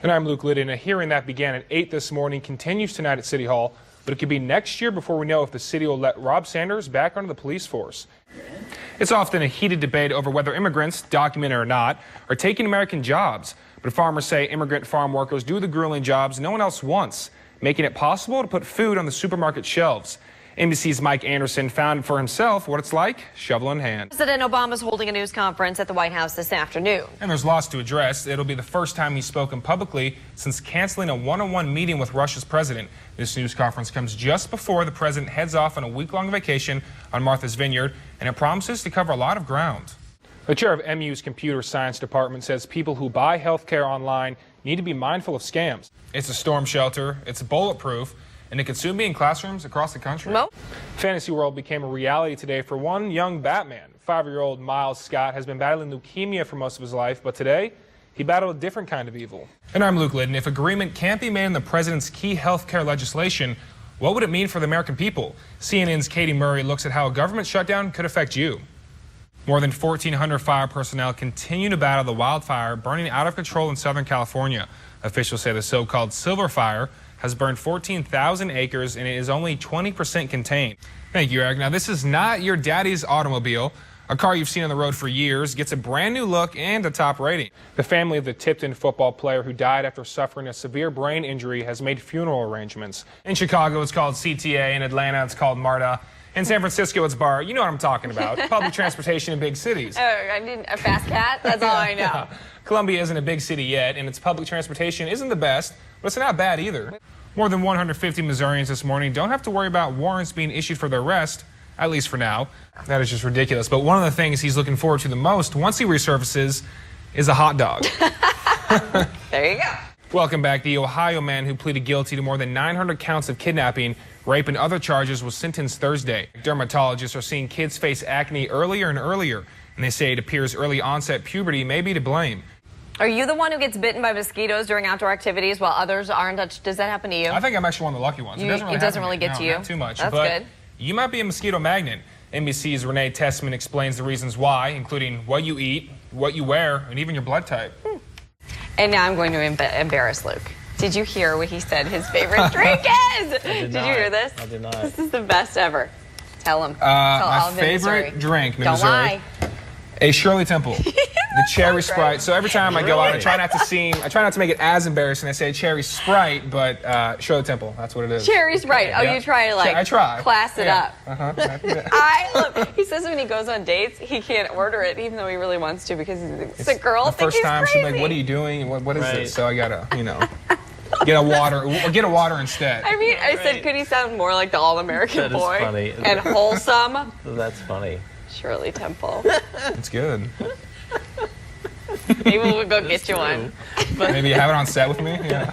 And I'm Luke Lyddon. A hearing that began at 8 this morning continues tonight at City Hall, but it could be next year before we know if the city will let Rob Sanders back onto the police force. It's often a heated debate over whether immigrants, documented or not, are taking American jobs. But farmers say immigrant farm workers do the grueling jobs no one else wants, making it possible to put food on the supermarket shelves. NBC's Mike Anderson found for himself what it's like, shovel in hand. President Obama's holding a news conference at the White House this afternoon. And there's lots to address. It'll be the first time he's spoken publicly since canceling a one-on-one meeting with Russia's president. This news conference comes just before the president heads off on a week-long vacation on Martha's Vineyard, and it promises to cover a lot of ground. The chair of MU's computer science department says people who buy health care online need to be mindful of scams. It's a storm shelter, it's bulletproof, and it could soon be in classrooms across the country. Fantasy World became a reality today for one young Batman. 5-year-old Miles Scott has been battling leukemia for most of his life, but today he battled a different kind of evil. And I'm Luke Lyddon. If agreement can't be made on the president's key health care legislation, what would it mean for the American people? CNN's Katie Murray looks at how a government shutdown could affect you. More than 1,400 fire personnel continue to battle the wildfire burning out of control in Southern California. Officials say the so-called Silver Fire has burned 14,000 acres and it is only 20% contained. Thank you, Eric. Now, this is not your daddy's automobile. A car you've seen on the road for years gets a brand new look and a top rating. The family of the Tipton football player who died after suffering a severe brain injury has made funeral arrangements. In Chicago, it's called CTA. In Atlanta, it's called MARTA. In San Francisco, it's BAR. You know what I'm talking about. Public transportation in big cities. A fast cat? That's all I know. Columbia isn't a big city yet, and its public transportation isn't the best, but it's not bad either. More than 150 Missourians this morning don't have to worry about warrants being issued for their arrest, at least for now. That is just ridiculous. But one of the things he's looking forward to the most once he resurfaces is a hot dog. There you go. Welcome back. The Ohio man who pleaded guilty to more than 900 counts of kidnapping, rape, and other charges was sentenced Thursday. Dermatologists are seeing kids face acne earlier and earlier, and they say it appears early onset puberty may be to blame. Are you the one who gets bitten by mosquitoes during outdoor activities while others aren't? Does that happen to you? I think I'm actually one of the lucky ones. It doesn't really get to you? Not too much. That's but good. You might be a mosquito magnet. NBC's Renee Tessman explains the reasons why, including what you eat, what you wear, and even your blood type. And now I'm going to embarrass Luke. Did you hear what he said his favorite drink is? Did you hear this? I did not. This is the best ever. Tell him. My favorite drink in Missouri. Don't lie. A Shirley Temple. The cherry Sprite. So every time I go out, I try not to make it as embarrassing. I say cherry Sprite, but Shirley Temple. That's what it is. Cherry Sprite. Oh, Yeah. you try to I try. class it up. He says when he goes on dates, he can't order it, even though he really wants to, because it's a girl. The first time she's like, "What are you doing? What is this?" So I gotta, get a water instead. I mean, I said, could he sound more like the all-American boy? Funny. And wholesome? That's funny. Shirley Temple. It's good. Maybe we'll go get you one. Maybe you have it on set with me. Yeah.